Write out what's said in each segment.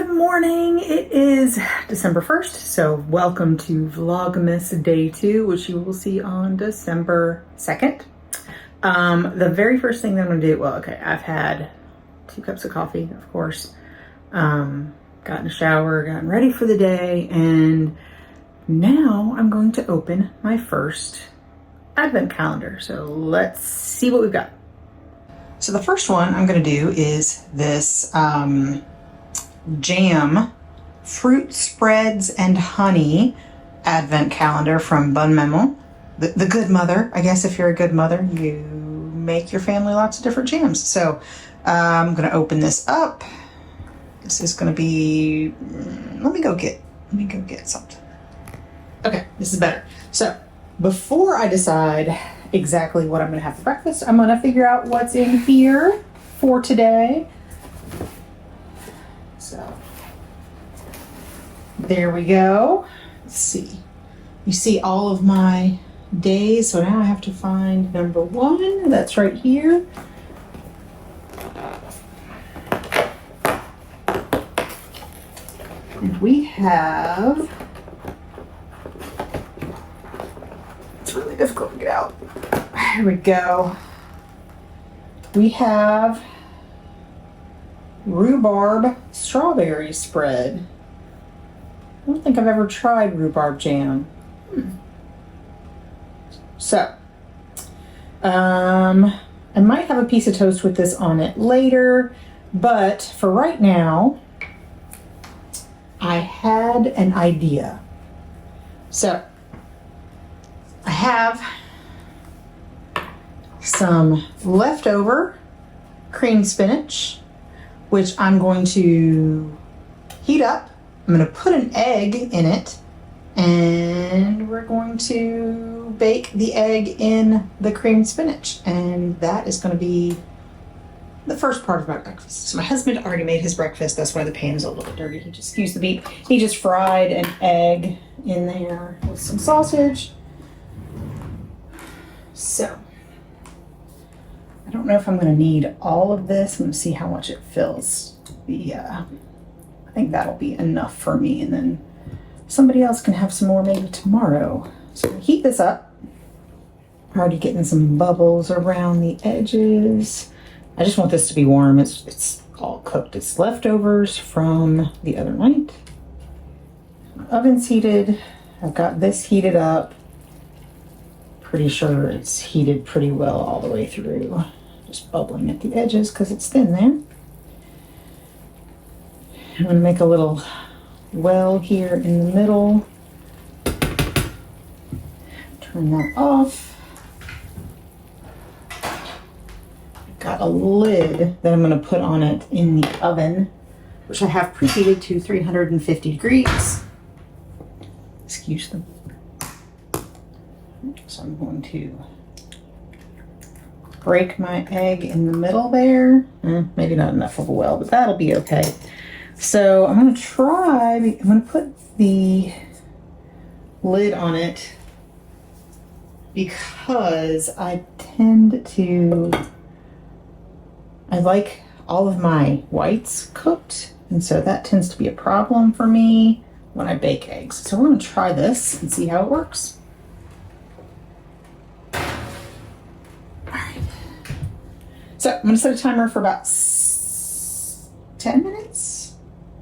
Good morning. It is December 1st, so welcome to Vlogmas Day 2, which you will see on December 2nd. The very first thing that I'm going to do, I've had 2 cups of coffee, of course, gotten a shower, gotten ready for the day, and now I'm going to open my first advent calendar. So let's see what we've got. So the first one I'm going to do is this jam, fruit spreads and honey advent calendar from Bun Memo. The good mother, I guess if you're a good mother, you make your family lots of different jams. So I'm going to open this up. This is going to be, let me go get something. Okay, this is better. So before I decide exactly what I'm going to have for breakfast, I'm going to figure out what's in here for today. So there we go. Let's see. You see all of my days. So now I have to find number 1. That's right here. And we have, it's really difficult to get out. There we go. We have rhubarb strawberry spread. I don't think I've ever tried rhubarb jam. So, I might have a piece of toast with this on it later, but for right now, I had an idea. So, I have some leftover cream spinach, which I'm going to heat up. I'm going to put an egg in it, and we're going to bake the egg in the creamed spinach, and that is going to be the first part of my breakfast. So my husband already made his breakfast. That's why the pan is a little bit dirty. He just used the beef. He just fried an egg in there with some sausage. So I don't know if I'm going to need all of this. I'm going to see how much it fills. I think that'll be enough for me, and then somebody else can have some more maybe tomorrow. So heat this up. I'm already getting some bubbles around the edges. I just want this to be warm. It's all cooked. It's leftovers from the other night. My oven's heated. I've got this heated up. Pretty sure it's heated pretty well all the way through. Just bubbling at the edges because it's thin there. I'm going to make a little well here in the middle. Turn that off. Got a lid that I'm going to put on it in the oven, which I have preheated to 350 degrees. Excuse them. So I'm going to break my egg in the middle there. Maybe not enough of a well, but that'll be okay. So I'm going to put the lid on it because I like all of my whites cooked, and so that tends to be a problem for me when I bake eggs. So we're going to try this and see how it works. All right. So I'm going to set a timer for about 10 minutes.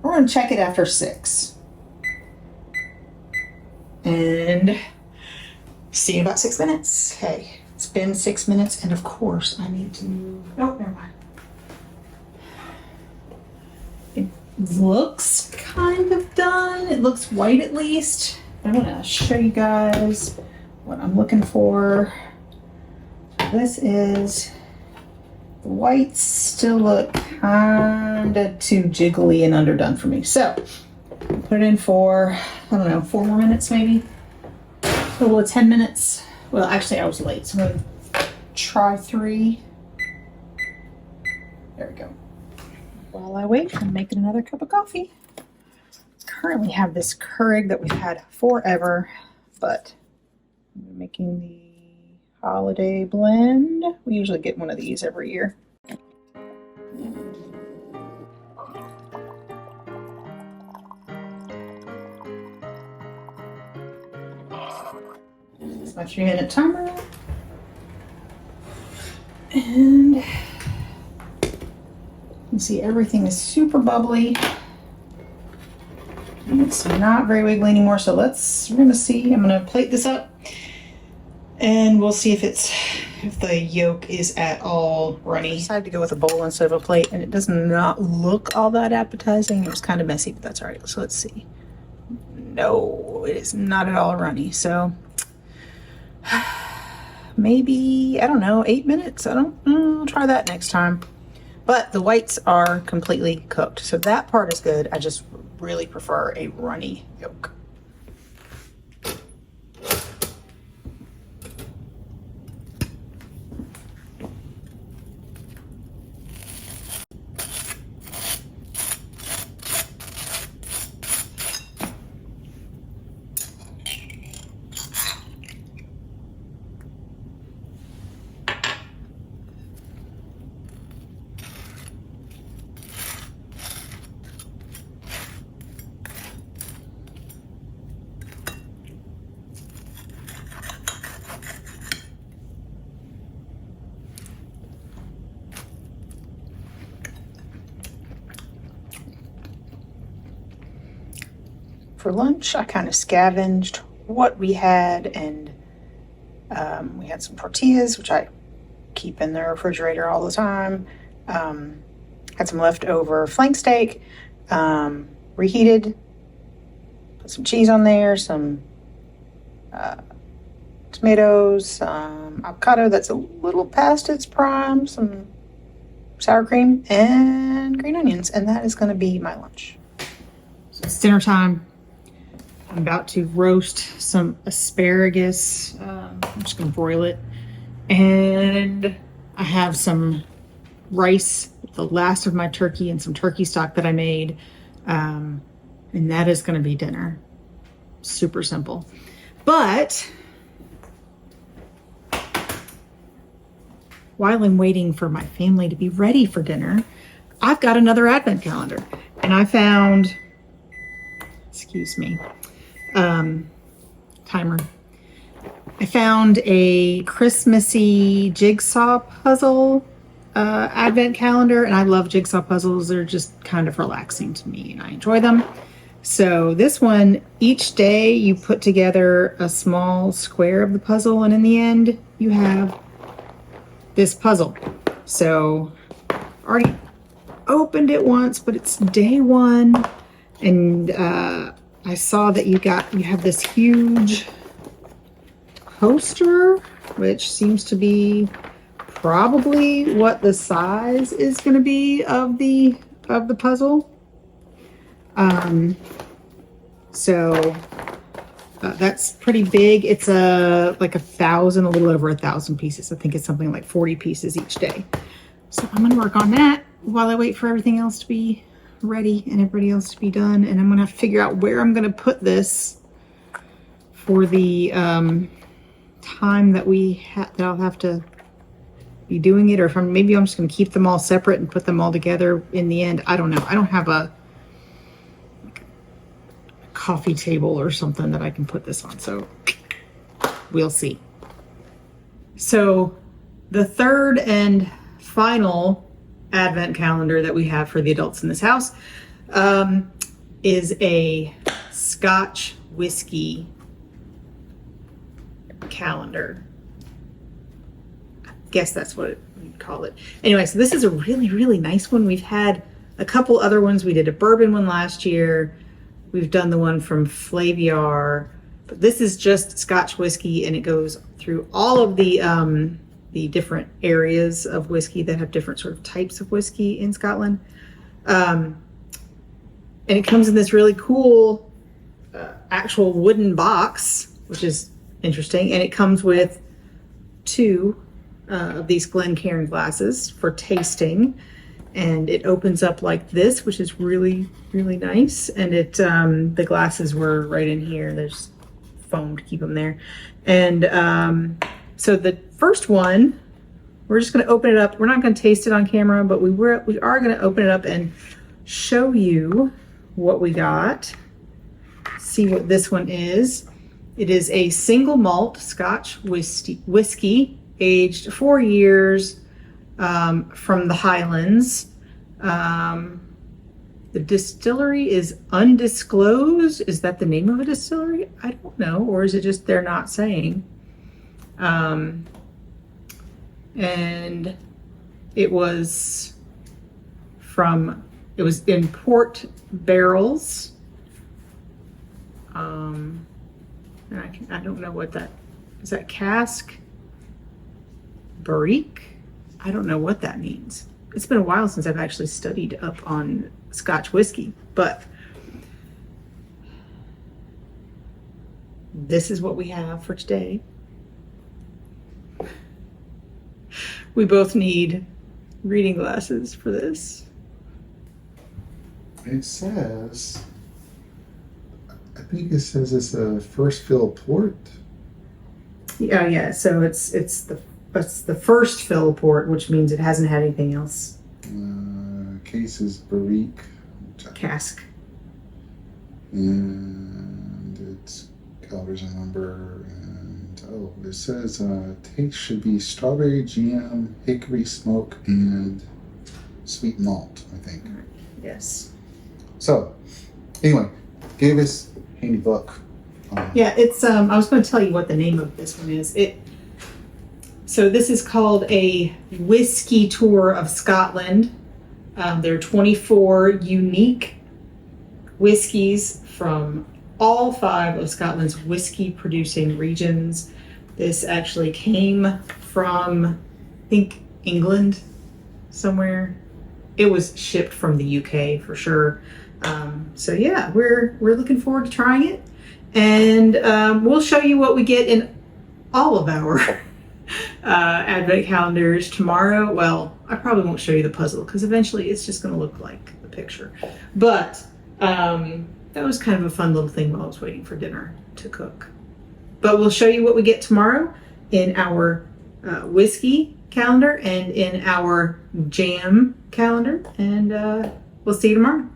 We're going to check it after 6. And see you in about 6 minutes. Hey, it's been 6 minutes, and of course I need to move. Oh, never mind. It looks kind of done. It looks white at least. I'm going to show you guys what I'm looking for. This is, the whites still look kind of too jiggly and underdone for me. So put it in for, I don't know, 4 more minutes maybe. A total of 10 minutes. Well, actually I was late, so I'm going to try 3. There we go. While I wait, I'm making another cup of coffee. Currently have this Keurig that we've had forever, but I'm making the holiday blend. We usually get one of these every year. my 3-minute timer. And you can see everything is super bubbly. It's not very wiggly anymore, so we're gonna see. I'm gonna plate this up and we'll see if the yolk is at all runny. I decided to go with a bowl instead of a plate, and it does not look all that appetizing. It was kind of messy, but that's all right. So let's see. No, it is not at all runny. So maybe, I don't know, 8 minutes. I'll try that next time. But the whites are completely cooked, so that part is good. I just really prefer a runny yolk. For lunch, I kind of scavenged what we had, and we had some tortillas, which I keep in the refrigerator all the time. Had some leftover flank steak, reheated, put some cheese on there, some tomatoes, some avocado that's a little past its prime, some sour cream, and green onions, and that is going to be my lunch. So it's dinner time. I'm about to roast some asparagus. I'm just gonna broil it. And I have some rice, the last of my turkey, and some turkey stock that I made. And that is gonna be dinner. Super simple. But while I'm waiting for my family to be ready for dinner, I've got another advent calendar. And I found, excuse me, timer. I found a Christmassy jigsaw puzzle advent calendar, and I love jigsaw puzzles. They're just kind of relaxing to me and I enjoy them. So this one, each day you put together a small square of the puzzle, and in the end you have this puzzle. So already opened it once, but it's day one, and I saw that you have this huge coaster, which seems to be probably what the size is going to be of the puzzle. So that's pretty big. It's like 1,000, a little over 1,000 pieces. I think it's something like 40 pieces each day. So I'm going to work on that while I wait for everything else to be ready and everybody else to be done. And I'm going to figure out where I'm going to put this for the time that that I'll have to be doing it, or if maybe I'm just going to keep them all separate and put them all together in the end. I don't know. I don't have a coffee table or something that I can put this on, so we'll see. So the third and final advent calendar that we have for the adults in this house is a Scotch whiskey calendar. I guess that's what we'd call it. Anyway, so this is a really, really nice one. We've had a couple other ones. We did a bourbon one last year. We've done the one from Flaviar, but this is just Scotch whiskey, and it goes through all of the different areas of whiskey that have different sort of types of whiskey in Scotland. And it comes in this really cool actual wooden box, which is interesting. And it comes with 2 of these Glencairn glasses for tasting. And it opens up like this, which is really, really nice. And the glasses were right in here. There's foam to keep them there. And so the first one, we're just going to open it up. We're not going to taste it on camera, but we are going to open it up and show you what we got. See what this one is. It is a single malt Scotch whiskey aged 4 years from the Highlands. The distillery is undisclosed. Is that the name of a distillery? I don't know. Or is it just they're not saying? And it was in port barrels. And I don't know what that is. That cask? Barrique? I don't know what that means. It's been a while since I've actually studied up on Scotch whiskey, but this is what we have for today. We both need reading glasses for this. It says, I think it says it's a first fill port. Yeah. So it's the first fill port, which means it hasn't had anything else. Case is Barrique. Cask. And it's calories and number. And it says taste should be strawberry jam, hickory smoke, and sweet malt, I think. Yes. So, anyway, gave us a handy book. Yeah, it's I was going to tell you what the name of this one is. So this is called a whiskey tour of Scotland. There are 24 unique whiskeys from all 5 of Scotland's whiskey producing regions. This actually came from, I think, England somewhere. It was shipped from the UK for sure. So yeah, we're looking forward to trying it, and we'll show you what we get in all of our advent calendars tomorrow. Well, I probably won't show you the puzzle because eventually it's just going to look like the picture. But that was kind of a fun little thing while I was waiting for dinner to cook. But we'll show you what we get tomorrow in our whiskey calendar and in our jam calendar, and we'll see you tomorrow.